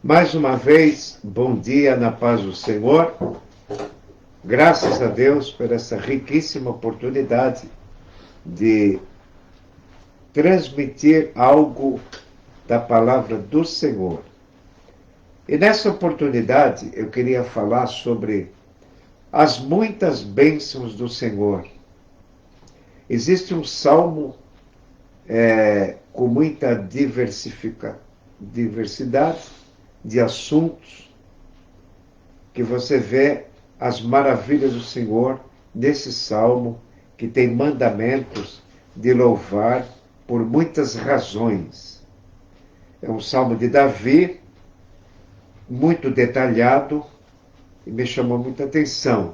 Mais uma vez, bom dia na paz do Senhor. Graças a Deus por essa riquíssima oportunidade de transmitir algo da palavra do Senhor. E nessa oportunidade eu queria falar sobre as muitas bênçãos do Senhor. Existe um salmo com muita diversidade de assuntos, que você vê as maravilhas do Senhor nesse salmo, que tem mandamentos de louvar por muitas razões. É um salmo de Davi, muito detalhado, e me chamou muita atenção.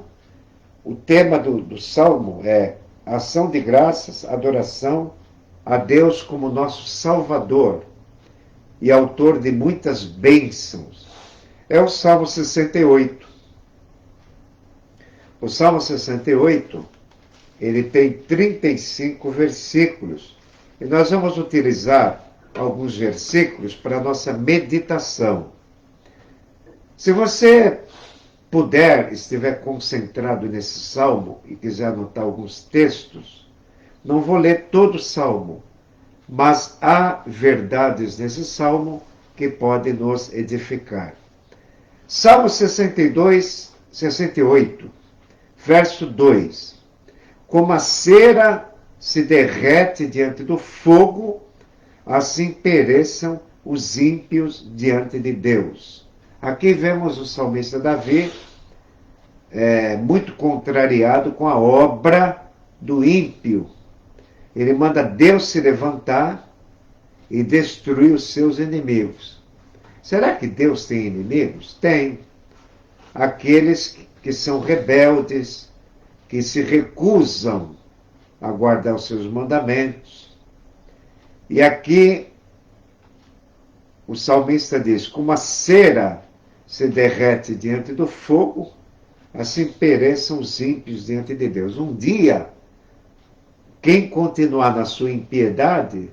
O tema do salmo é ação de graças, adoração a Deus como nosso Salvador e autor de muitas bênçãos. É o Salmo 68. O Salmo 68, ele tem 35 versículos. E nós vamos utilizar alguns versículos para a nossa meditação. Se você puder, estiver concentrado nesse salmo e quiser anotar alguns textos, não vou ler todo o salmo, mas há verdades nesse salmo que podem nos edificar. Salmo 68, verso 2. Como a cera se derrete diante do fogo, assim pereçam os ímpios diante de Deus. Aqui vemos o salmista Davi muito contrariado com a obra do ímpio. Ele manda Deus se levantar e destruir os seus inimigos. Será que Deus tem inimigos? Tem. Aqueles que são rebeldes, que se recusam a guardar os seus mandamentos. E aqui o salmista diz: como a cera se derrete diante do fogo, assim pereçam os ímpios diante de Deus. Um dia, quem continuar na sua impiedade,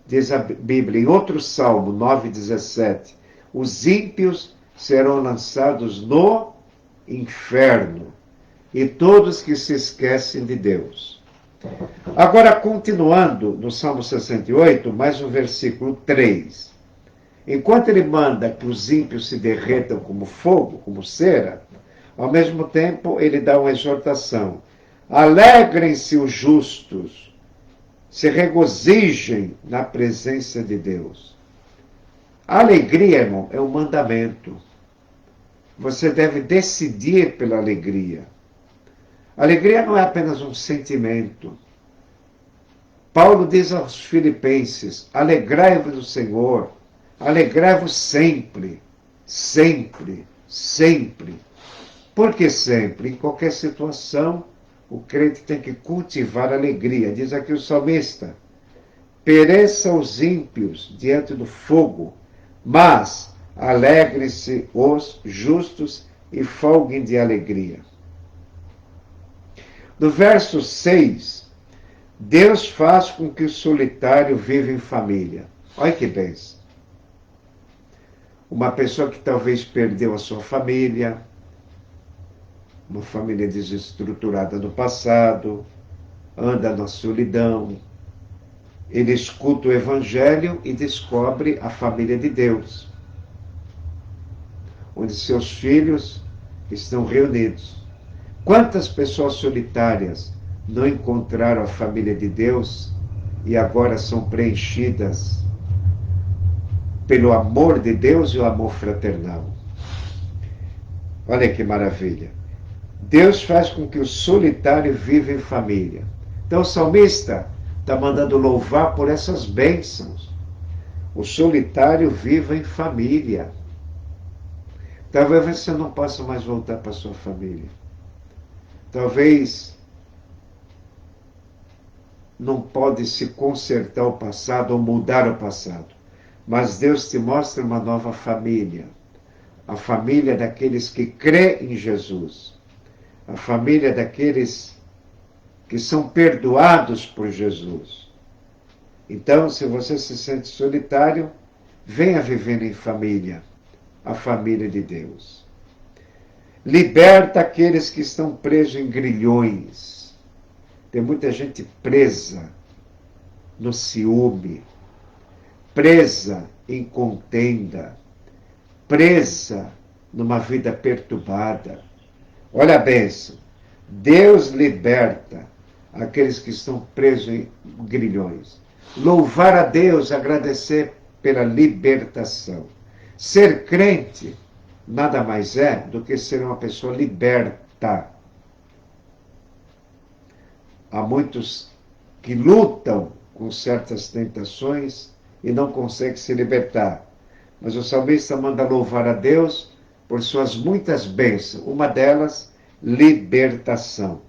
diz a Bíblia em outro salmo, 9,17, os ímpios serão lançados no inferno, e todos que se esquecem de Deus. Agora, continuando no Salmo 68, mais um versículo 3. Enquanto ele manda que os ímpios se derretam como fogo, como cera, ao mesmo tempo ele dá uma exortação. Alegrem-se os justos, se regozijem na presença de Deus. A alegria, irmão, é um mandamento. Você deve decidir pela alegria. A alegria não é apenas um sentimento. Paulo diz aos Filipenses: alegrai-vos do Senhor, alegrai-vos sempre, sempre, sempre. Por que sempre? Em qualquer situação, o crente tem que cultivar alegria. Diz aqui o salmista: pereçam os ímpios diante do fogo, mas alegrem-se os justos e folguem de alegria. No verso 6, Deus faz com que o solitário viva em família. Olha que bênção. Uma pessoa que talvez perdeu a sua família, uma família desestruturada no passado, anda na solidão. Ele escuta o Evangelho e descobre a família de Deus, onde seus filhos estão reunidos. Quantas pessoas solitárias não encontraram a família de Deus e agora são preenchidas pelo amor de Deus e o amor fraternal? Olha que maravilha. Deus faz com que o solitário viva em família. Então o salmista está mandando louvar por essas bênçãos. O solitário viva em família. Talvez você não possa mais voltar para sua família. Talvez não pode se consertar o passado ou mudar o passado. Mas Deus te mostra uma nova família. A família daqueles que crêem em Jesus. A família daqueles que são perdoados por Jesus. Então, se você se sente solitário, venha viver em família. a família de Deus. Liberta aqueles que estão presos em grilhões. Tem muita gente presa no ciúme, presa em contenda, presa numa vida perturbada. Olha a bênção. Deus liberta aqueles que estão presos em grilhões. Louvar a Deus, agradecer pela libertação. Ser crente nada mais é do que ser uma pessoa liberta. Há muitos que lutam com certas tentações e não conseguem se libertar. Mas o salmista manda louvar a Deus por suas muitas bênçãos. Uma delas, libertação.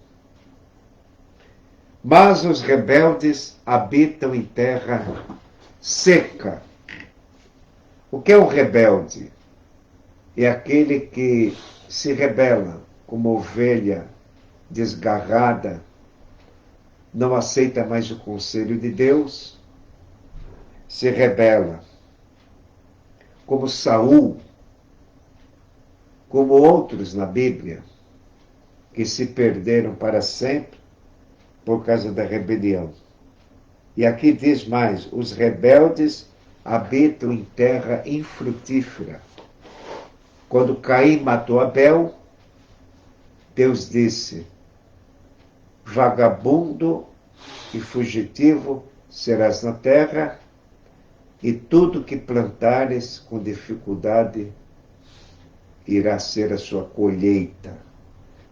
Mas os rebeldes habitam em terra seca. O que é um rebelde? É aquele que se rebela como ovelha desgarrada, não aceita mais o conselho de Deus, se rebela. Como Saul, como outros na Bíblia, que se perderam para sempre por causa da rebelião. E aqui diz mais, os rebeldes habitam em terra infrutífera. Quando Caim matou Abel, Deus disse, vagabundo e fugitivo serás na terra, e tudo que plantares com dificuldade irá ser a sua colheita.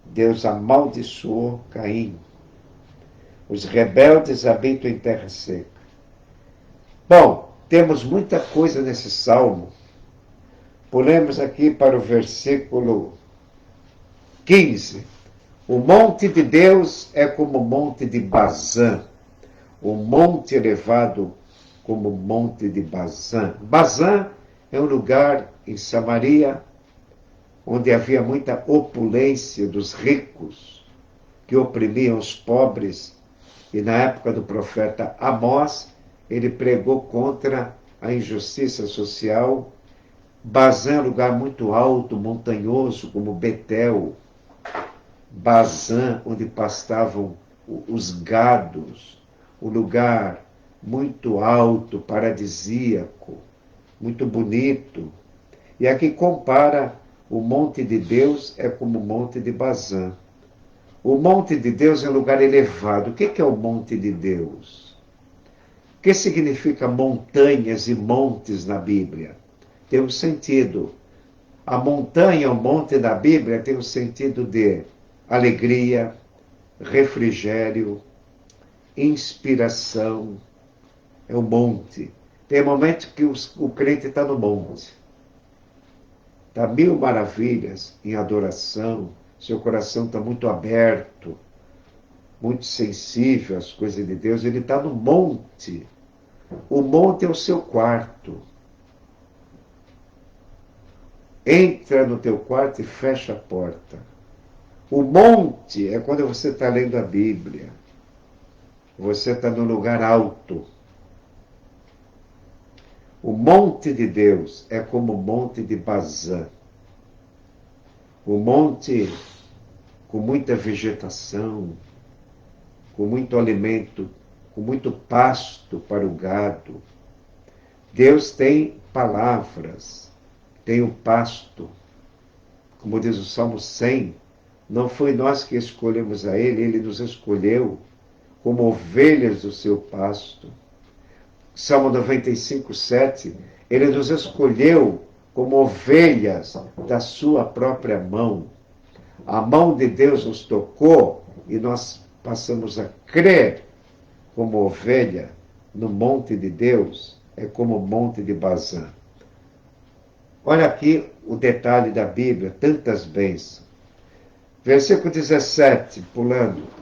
Deus amaldiçoou Caim. Os rebeldes habitam em terra seca. Bom, temos muita coisa nesse salmo. Pulemos aqui para o versículo 15. O monte de Deus é como o monte de Bazã, o monte elevado como o monte de Bazã. Bazã é um lugar em Samaria onde havia muita opulência dos ricos que oprimiam os pobres. E na época do profeta Amós, ele pregou contra a injustiça social. Bazã é um lugar muito alto, montanhoso, como Betel. Bazã, onde pastavam os gados, um lugar muito alto, paradisíaco, muito bonito. E aqui compara o monte de Deus é como o monte de Bazã. O monte de Deus é um lugar elevado. O que é o monte de Deus? O que significa montanhas e montes na Bíblia? Tem um sentido. A montanha, o monte da Bíblia tem um sentido de alegria, refrigério, inspiração. É o monte. Tem momentos que o crente está no monte. Está mil maravilhas em adoração. Seu coração está muito aberto, muito sensível às coisas de Deus. Ele está no monte. O monte é o seu quarto. Entra no teu quarto e fecha a porta. O monte é quando você está lendo a Bíblia. Você está num lugar alto. O monte de Deus é como o monte de Bazã. O monte com muita vegetação, com muito alimento, com muito pasto para o gado. Deus tem palavras, tem o pasto. Como diz o Salmo 100, não foi nós que escolhemos a Ele, Ele nos escolheu como ovelhas do seu pasto. Salmo 95, 7, Ele nos escolheu como ovelhas da sua própria mão. A mão de Deus nos tocou e nós passamos a crer como ovelha no monte de Deus, é como o monte de Bazã. Olha aqui o detalhe da Bíblia, tantas bênçãos. Versículo 17, pulando.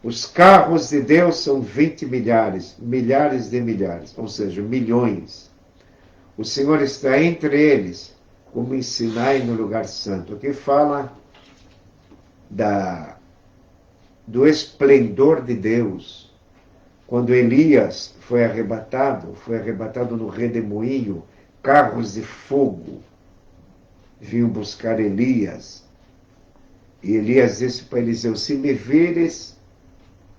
Os carros de Deus são 20 milhares, milhares de milhares, ou seja, milhões. O Senhor está entre eles, como em Sinai no lugar santo. Aqui fala do esplendor de Deus. Quando Elias foi arrebatado no redemoinho, carros de fogo vinham buscar Elias. E Elias disse para Eliseu: se me veres,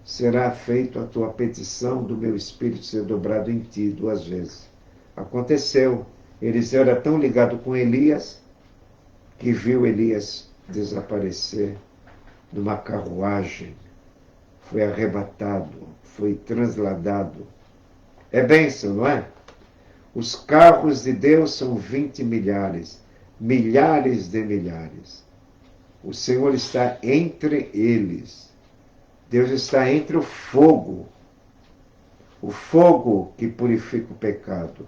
será feita a tua petição do meu espírito ser dobrado em ti 2 vezes. Aconteceu. Eliseu era tão ligado com Elias que viu Elias desaparecer numa carruagem. Foi arrebatado, foi transladado. É bênção, não é? Os carros de Deus são 20 milhares, milhares de milhares. O Senhor está entre eles. Deus está entre o fogo que purifica o pecado,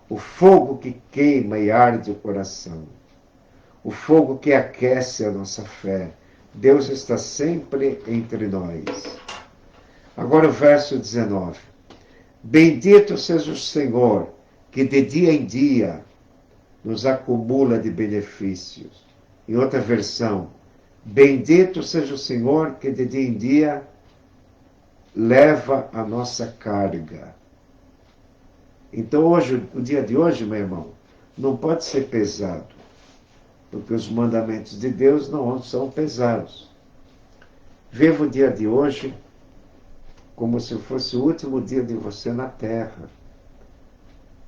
o fogo que queima e arde o coração, o fogo que aquece a nossa fé. Deus está sempre entre nós. Agora o verso 19. Bendito seja o Senhor, que de dia em dia nos acumula de benefícios. Em outra versão, bendito seja o Senhor, que de dia em dia leva a nossa carga. Então hoje, o dia de hoje, meu irmão, não pode ser pesado, porque os mandamentos de Deus não são pesados. Viva o dia de hoje como se fosse o último dia de você na terra.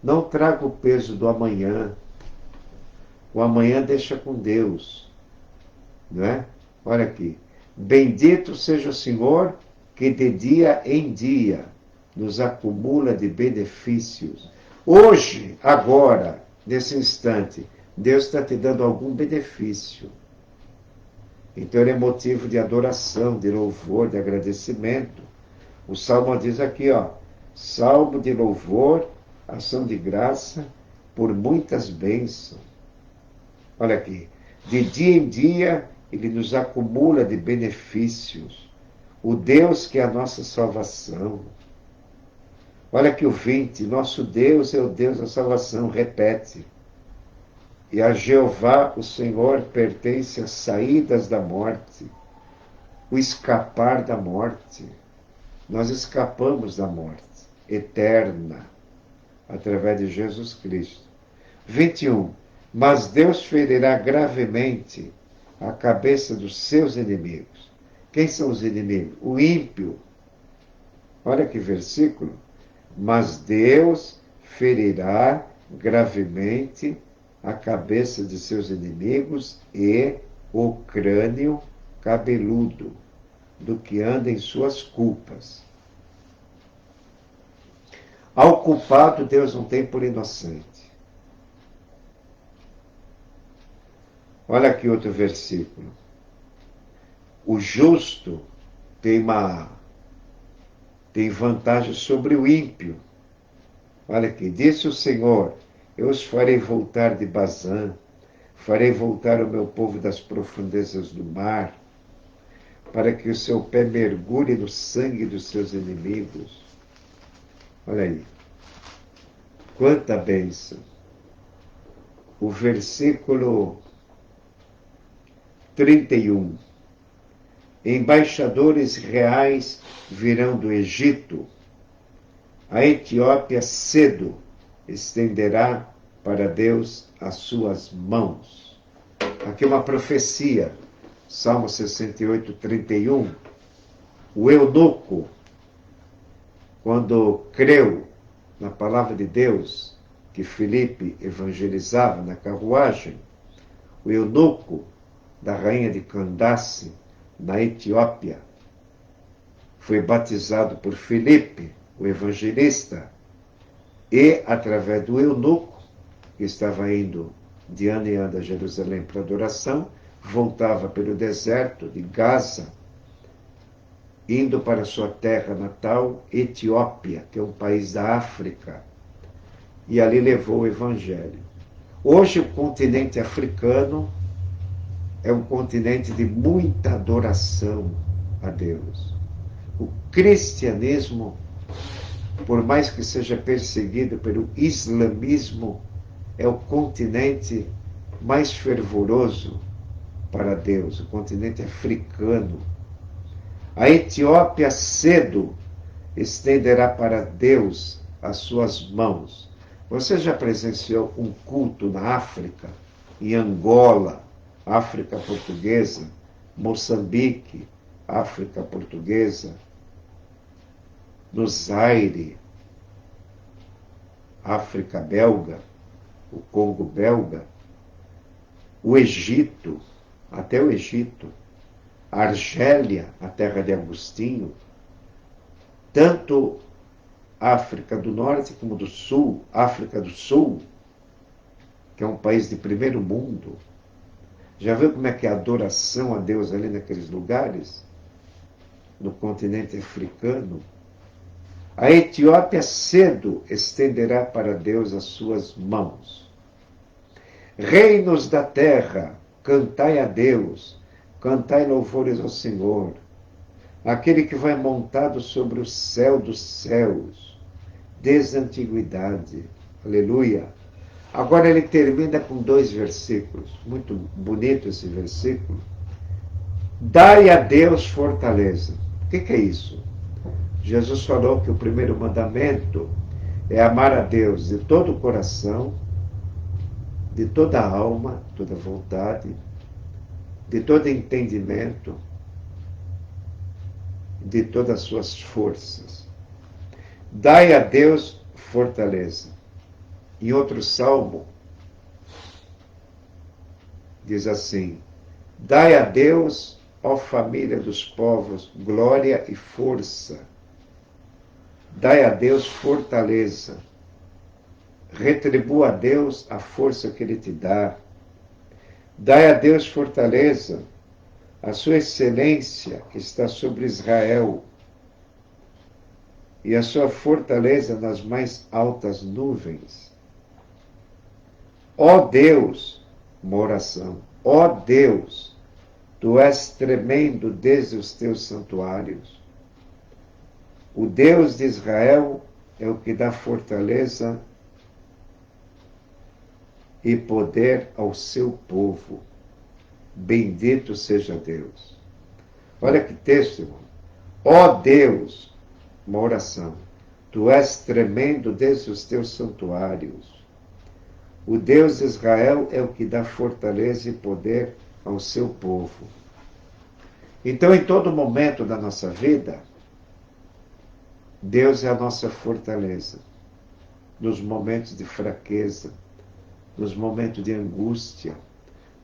Não traga o peso do amanhã. O amanhã deixa com Deus. Não é? Olha aqui. Bendito seja o Senhor, que de dia em dia nos acumula de benefícios. Hoje, agora, nesse instante, Deus está te dando algum benefício. Então ele é motivo de adoração, de louvor, de agradecimento. O Salmo diz aqui, salmo de louvor, ação de graça, por muitas bênçãos. Olha aqui, de dia em dia ele nos acumula de benefícios. O Deus que é a nossa salvação. Olha aqui o 20, nosso Deus é o Deus da salvação, repete. E a Jeová, o Senhor, pertence às saídas da morte, o escapar da morte. Nós escapamos da morte eterna, através de Jesus Cristo. 21. Mas Deus ferirá gravemente a cabeça dos seus inimigos. Quem são os inimigos? O ímpio. Olha que versículo. Mas Deus ferirá gravemente a cabeça de seus inimigos e o crânio cabeludo do que anda em suas culpas. Ao culpado, Deus não tem por inocente. Olha aqui outro versículo. O justo tem vantagem sobre o ímpio. Olha aqui, disse o Senhor: eu os farei voltar de Bazã, farei voltar o meu povo das profundezas do mar, para que o seu pé mergulhe no sangue dos seus inimigos. Olha aí, quanta bênção. O versículo 31. Embaixadores reais virão do Egito. A Etiópia cedo estenderá para Deus as suas mãos. Aqui uma profecia. Salmo 68, 31. O eunuco, quando creu na palavra de Deus, que Filipe evangelizava na carruagem, o eunuco da rainha de Candace, na Etiópia, foi batizado por Filipe, o evangelista, e através do eunuco, que estava indo de ano em ano a Jerusalém para adoração, voltava pelo deserto de Gaza, indo para sua terra natal, Etiópia, que é um país da África, e ali levou o evangelho. Hoje o continente africano é um continente de muita adoração a Deus. O cristianismo, por mais que seja perseguido pelo islamismo, é o continente mais fervoroso para Deus, o continente africano. A Etiópia cedo estenderá para Deus as suas mãos. Você já presenciou um culto na África? em Angola, África Portuguesa, Moçambique, África Portuguesa, no Zaire, África Belga, o Congo Belga, o Egito, até o Egito, a Argélia, a terra de Agostinho, tanto África do Norte como do Sul, África do Sul, que é um país de primeiro mundo. Já viu como é que é a adoração a Deus ali naqueles lugares? No continente africano. A Etiópia cedo estenderá para Deus as suas mãos. Reinos da terra, cantai a Deus, cantai louvores ao Senhor, aquele que vai montado sobre o céu dos céus, desde a antiguidade. Aleluia. Agora ele termina com 2 versículos, muito bonito esse versículo. Dai a Deus fortaleza. O que é isso? Jesus falou que o primeiro mandamento é amar a Deus de todo o coração, de toda a alma, toda a vontade, de todo entendimento, de todas as suas forças. Dai a Deus fortaleza. Em outro salmo, diz assim: dai a Deus, ó família dos povos, glória e força. Dai a Deus fortaleza. Retribua a Deus a força que Ele te dá. Dai a Deus fortaleza. A sua excelência está sobre Israel e a sua fortaleza nas mais altas nuvens. Ó Deus, uma oração, ó Deus, tu és tremendo desde os teus santuários. O Deus de Israel é o que dá fortaleza e poder ao seu povo. Bendito seja Deus. Olha que texto, irmão. Ó Deus, uma oração, tu és tremendo desde os teus santuários. O Deus de Israel é o que dá fortaleza e poder ao seu povo. Então, em todo momento da nossa vida, Deus é a nossa fortaleza. Nos momentos de fraqueza, nos momentos de angústia,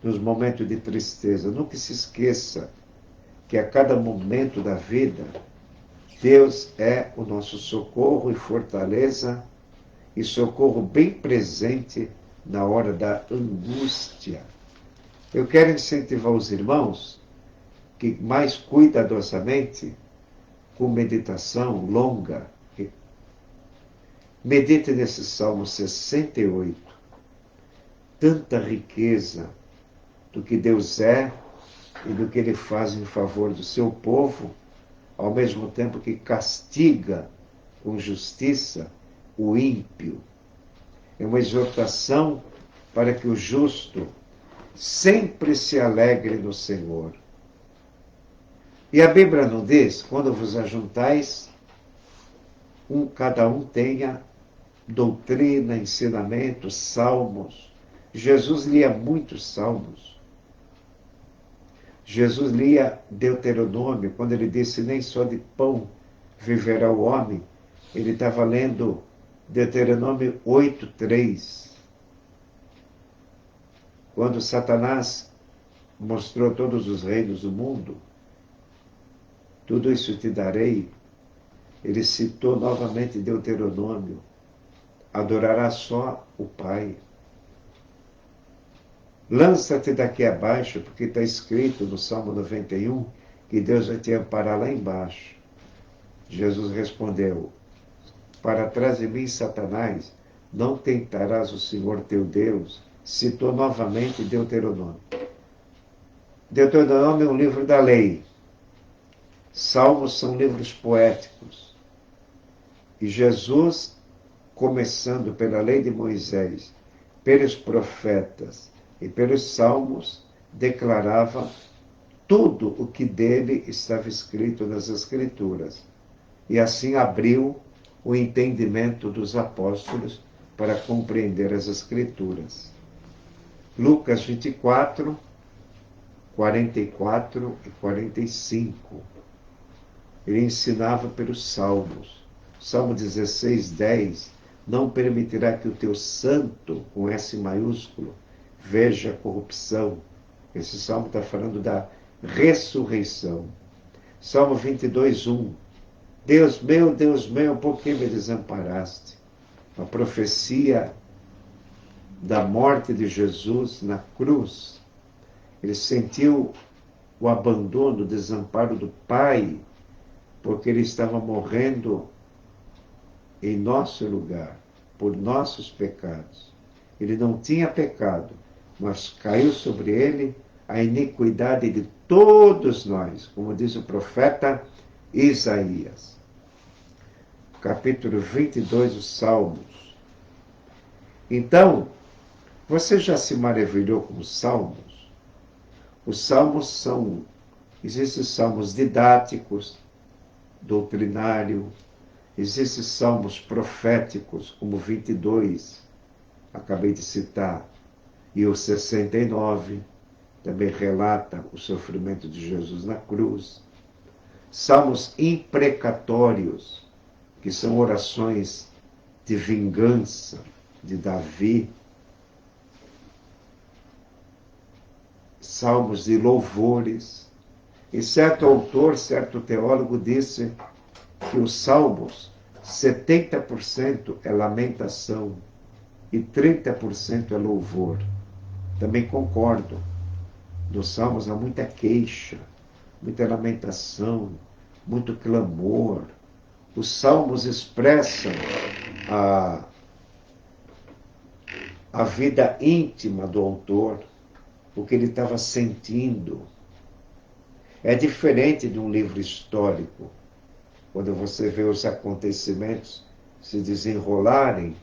nos momentos de tristeza. Nunca se esqueça que a cada momento da vida, Deus é o nosso socorro e fortaleza, e socorro bem presente na hora da angústia. Eu quero incentivar os irmãos que mais cuidadosamente, com meditação longa, medite nesse Salmo 68. Tanta riqueza do que Deus é e do que Ele faz em favor do seu povo, ao mesmo tempo que castiga com justiça o ímpio. É uma exortação para que o justo sempre se alegre no Senhor. E a Bíblia não diz, quando vos ajuntais, cada um tenha doutrina, ensinamento, salmos. Jesus lia muitos salmos. Jesus lia Deuteronômio, quando ele disse, nem só de pão viverá o homem. Ele estava lendo Deuteronômio 8:3. Quando Satanás mostrou todos os reinos do mundo, tudo isso te darei, ele citou novamente Deuteronômio, adorará só o Pai. Lança-te daqui abaixo, porque está escrito no Salmo 91 que Deus vai te amparar lá embaixo. Jesus respondeu, para trás de mim, Satanás, não tentarás o Senhor teu Deus. Citou novamente Deuteronômio. Deuteronômio é um livro da lei. Salmos são livros poéticos. E Jesus, começando pela lei de Moisés, pelos profetas e pelos salmos, declarava tudo o que dele estava escrito nas Escrituras. E assim abriu o entendimento dos apóstolos para compreender as Escrituras. Lucas 24, 44 e 45. Ele ensinava pelos Salmos. Salmo 16, 10. Não permitirá que o teu santo, com S maiúsculo, veja a corrupção. Esse salmo está falando da ressurreição. Salmo 22, 1. Deus meu, por que me desamparaste? A profecia da morte de Jesus na cruz. Ele sentiu o abandono, o desamparo do Pai, porque ele estava morrendo em nosso lugar, por nossos pecados. Ele não tinha pecado, mas caiu sobre ele a iniquidade de todos nós, como diz o profeta Isaías. Capítulo 22 dos Salmos. Então, você já se maravilhou com os Salmos? Os Salmos existem salmos didáticos, doutrinário, existem salmos proféticos, como 22, acabei de citar, e o 69, também relata o sofrimento de Jesus na cruz. Salmos imprecatórios, que são orações de vingança de Davi. Salmos de louvores. E certo autor, certo teólogo disse que os salmos, 70% é lamentação e 30% é louvor. Também concordo. Nos salmos há muita queixa, muita lamentação, muito clamor. Os salmos expressam a vida íntima do autor, o que ele estava sentindo. É diferente de um livro histórico, quando você vê os acontecimentos se desenrolarem.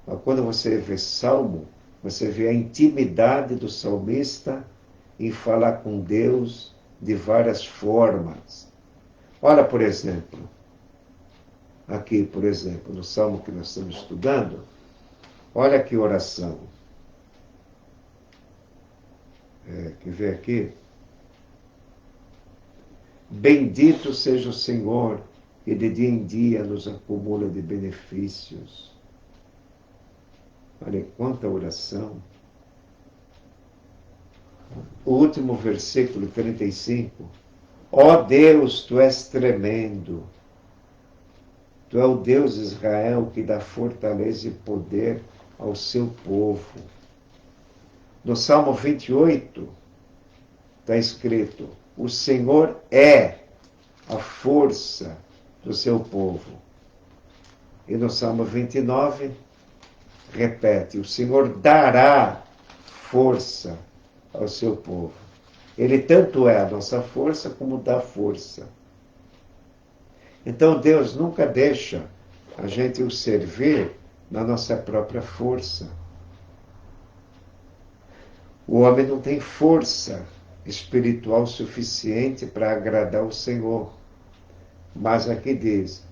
Mas quando você vê Salmo, você vê a intimidade do salmista em falar com Deus de várias formas. Olha, por exemplo, aqui, por exemplo, no Salmo que nós estamos estudando, olha que oração. Que vem aqui. Bendito seja o Senhor, que de dia em dia nos acumula de benefícios. Olha quanta oração. O último versículo, 35. Ó Deus, tu és tremendo. Tu é o Deus de Israel que dá fortaleza e poder ao seu povo. No Salmo 28, está escrito: o Senhor é a força do seu povo. E no Salmo 29, repete: o Senhor dará força ao seu povo. Ele tanto é a nossa força como dá força. Então Deus nunca deixa a gente o servir na nossa própria força. O homem não tem força espiritual suficiente para agradar o Senhor. Mas aqui diz,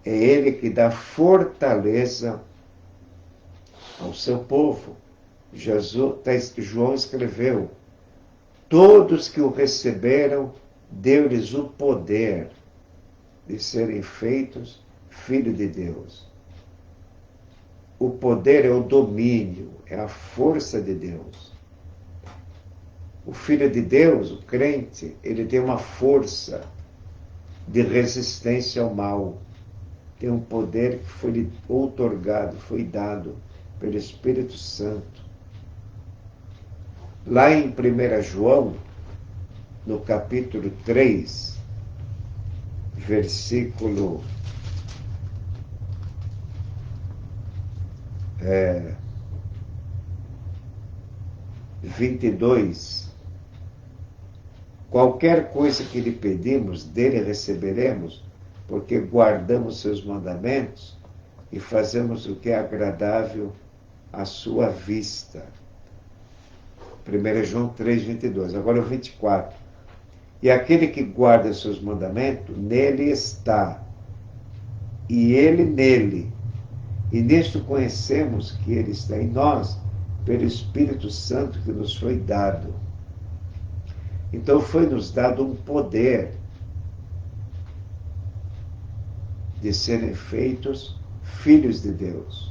é Ele que dá fortaleza ao seu povo. João escreveu, todos que o receberam, deu-lhes o poder de serem feitos filhos de Deus. O poder é o domínio, é a força de Deus. O Filho de Deus, o crente, ele tem uma força de resistência ao mal. Tem um poder que foi outorgado, foi dado pelo Espírito Santo. Lá em 1 João, no capítulo 3, versículo 22, qualquer coisa que lhe pedimos, dele receberemos, porque guardamos seus mandamentos e fazemos o que é agradável à sua vista. 1 João 3, 22. Agora o 24. E aquele que guarda seus mandamentos, nele está, e ele nele. E nisto conhecemos que ele está em nós, pelo Espírito Santo que nos foi dado. Então foi-nos dado um poder de serem feitos filhos de Deus.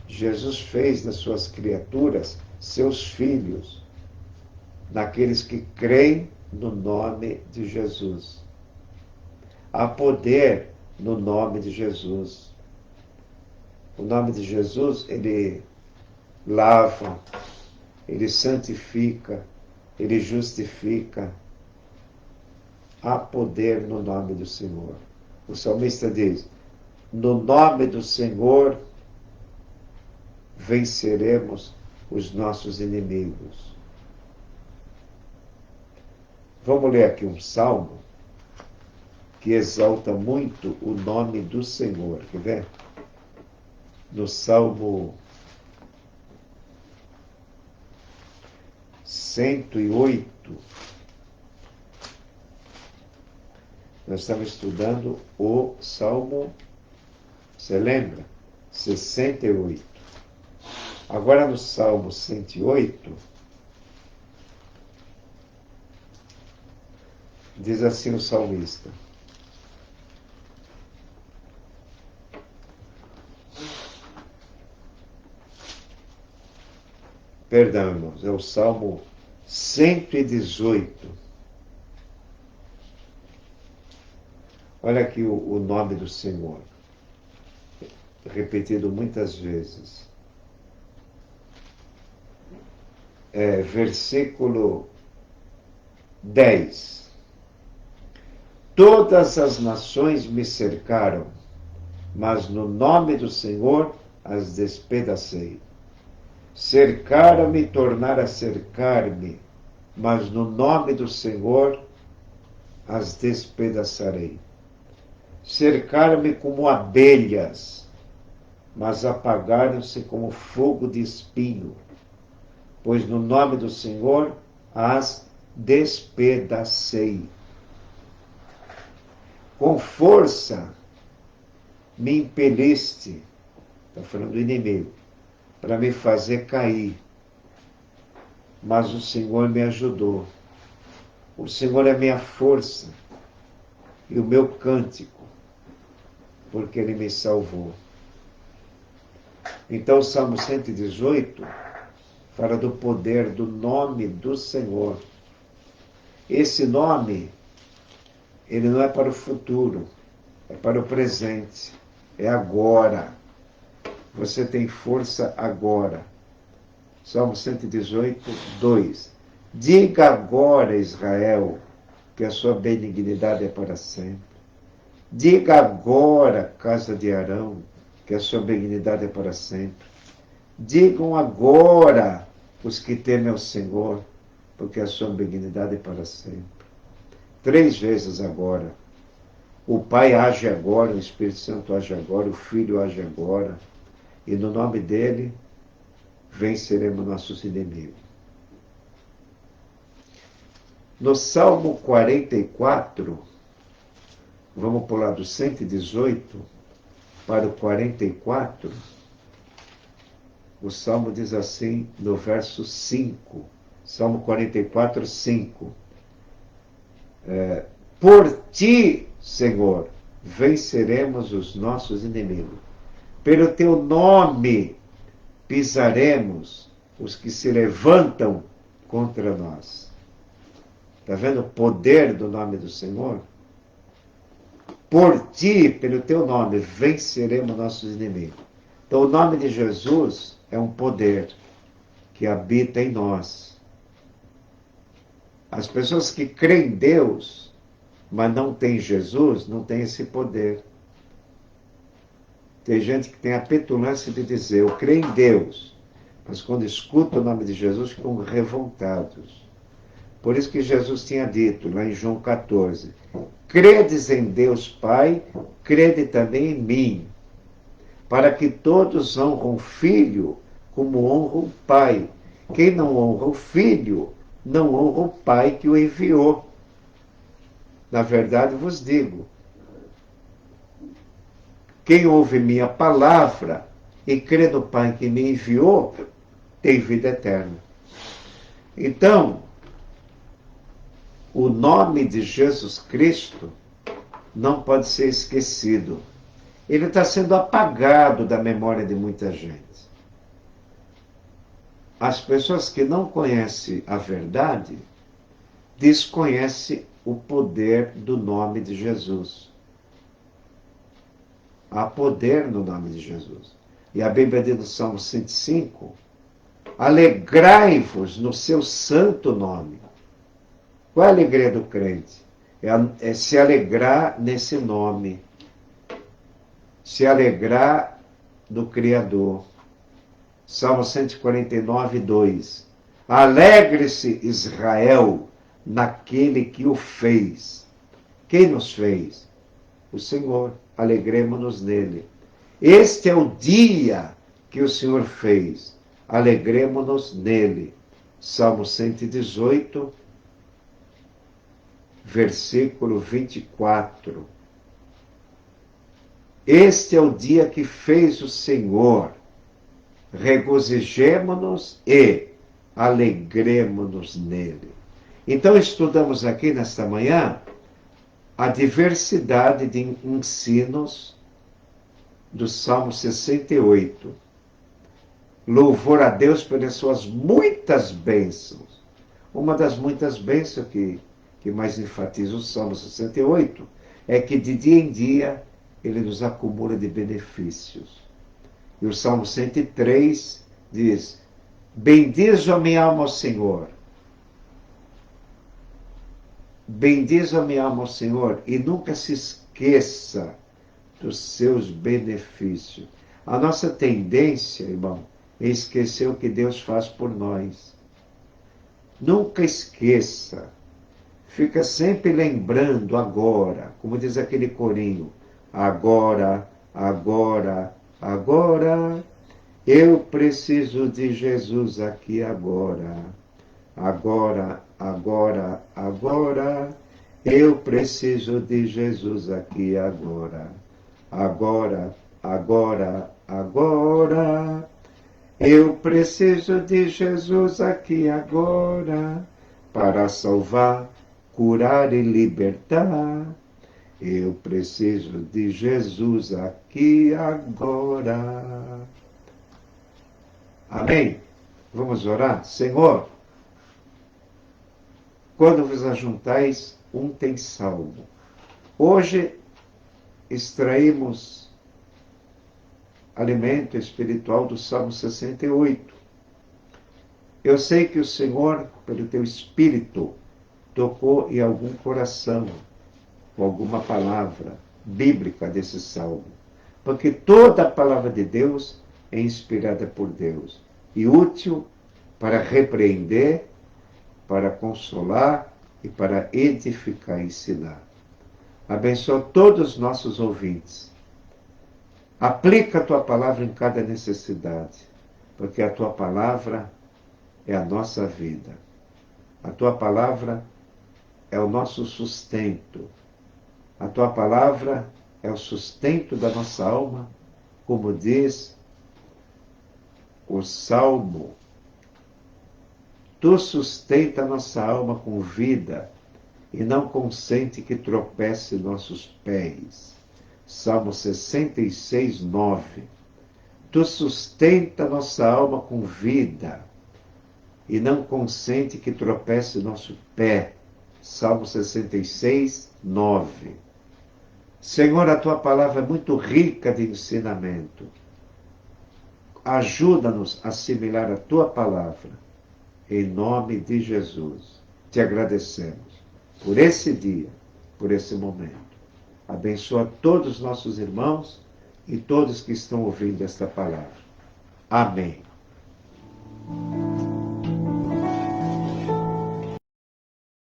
Jesus fez das suas criaturas seus filhos, naqueles que creem no nome de Jesus. Há poder no nome de Jesus. O nome de Jesus, ele lava, ele santifica, ele justifica. Há poder no nome do Senhor. O salmista diz: no nome do Senhor venceremos os nossos inimigos. Vamos ler aqui um salmo que exalta muito o nome do Senhor. Quer ver? No Salmo 108, nós estamos estudando o Salmo, você lembra? 68. Agora no Salmo 108, diz assim o salmista: perdão, irmãos, é o Salmo 118. Olha aqui o nome do Senhor, repetido muitas vezes. Versículo 10. Todas as nações me cercaram, mas no nome do Senhor as despedacei. Cercaram-me e tornaram a cercar-me, mas no nome do Senhor as despedaçarei. Cercaram-me como abelhas, mas apagaram-se como fogo de espinho, pois no nome do Senhor as despedacei. Com força me impeliste, está falando do inimigo, para me fazer cair, mas o Senhor me ajudou. O Senhor é a minha força e o meu cântico, porque Ele me salvou. Então o Salmo 118 fala do poder do nome do Senhor. Esse nome, ele não é para o futuro, é para o presente, é agora. Você tem força agora. Salmo 118, 2. Diga agora, Israel, que a sua benignidade é para sempre. Diga agora, casa de Arão, que a sua benignidade é para sempre. Digam agora os que temem ao Senhor, porque a sua benignidade é para sempre. 3 vezes agora. O Pai age agora, o Espírito Santo age agora, o Filho age agora, e no nome dele venceremos nossos inimigos. No Salmo 44, vamos pular do 118 para o 44, o Salmo diz assim no verso 5, Salmo 44, 5. Por ti, Senhor, venceremos os nossos inimigos. Pelo teu nome pisaremos os que se levantam contra nós. Está vendo o poder do nome do Senhor? Por ti, pelo teu nome, venceremos nossos inimigos. Então o nome de Jesus é um poder que habita em nós. As pessoas que creem em Deus, mas não têm Jesus, não têm esse poder. Tem gente que tem a petulância de dizer: eu creio em Deus, mas quando escuta o nome de Jesus ficam revoltados. Por isso que Jesus tinha dito lá em João 14: credes em Deus Pai, crede também em mim, para que todos honram o Filho como honram o Pai. Quem não honra o Filho, não honra o Pai que o enviou. Na verdade vos digo, quem ouve minha palavra e crê no Pai que me enviou, tem vida eterna. Então, o nome de Jesus Cristo não pode ser esquecido. Ele está sendo apagado da memória de muita gente. As pessoas que não conhecem a verdade desconhecem o poder do nome de Jesus. Há poder no nome de Jesus. E a Bíblia diz no Salmo 105, alegrai-vos no seu santo nome. Qual é a alegria do crente? É se alegrar nesse nome. Se alegrar do Criador. Salmo 149, 2. Alegre-se Israel naquele que o fez. Quem nos fez? O Senhor. Alegremos-nos nele. Este é o dia que o Senhor fez. Alegremos-nos nele. Salmo 118, versículo 24. Este é o dia que fez o Senhor. Regozijemo-nos e alegremo-nos nele. Então estudamos aqui nesta manhã a diversidade de ensinos do Salmo 68. Louvor a Deus pelas suas muitas bênçãos. Uma das muitas bênçãos que mais enfatiza o Salmo 68 é que de dia em dia ele nos acumula de benefícios. E o Salmo 103 diz, bendize a minha alma ao Senhor. Bendize a minha alma ao Senhor e nunca se esqueça dos seus benefícios. A nossa tendência, irmão, é esquecer o que Deus faz por nós. Nunca esqueça. Fica sempre lembrando agora, como diz aquele corinho, agora, agora, agora, eu preciso de Jesus aqui agora. Agora, agora, agora, eu preciso de Jesus aqui agora. Agora, agora, agora, eu preciso de Jesus aqui agora, para salvar, curar e libertar. Eu preciso de Jesus aqui agora. Amém? Vamos orar? Senhor, quando vos ajuntais, um tem salvo. Hoje extraímos alimento espiritual do Salmo 68. Eu sei que o Senhor, pelo teu Espírito, tocou em algum coração, com alguma palavra bíblica desse salmo. Porque toda a palavra de Deus é inspirada por Deus e útil para repreender, para consolar e para edificar e ensinar. Abençoa todos os nossos ouvintes. Aplica a tua palavra em cada necessidade, porque a tua palavra é a nossa vida. A tua palavra é o nosso sustento. A tua palavra é o sustento da nossa alma, como diz o Salmo. Tu sustenta a nossa alma com vida e não consente que tropece nossos pés. Salmo 66, 9. Tu sustenta a nossa alma com vida e não consente que tropece nosso pé. Salmo 66, 9. Senhor, a tua palavra é muito rica de ensinamento. Ajuda-nos a assimilar a tua palavra. Em nome de Jesus, te agradecemos por esse dia, por esse momento. Abençoa todos os nossos irmãos e todos que estão ouvindo esta palavra. Amém.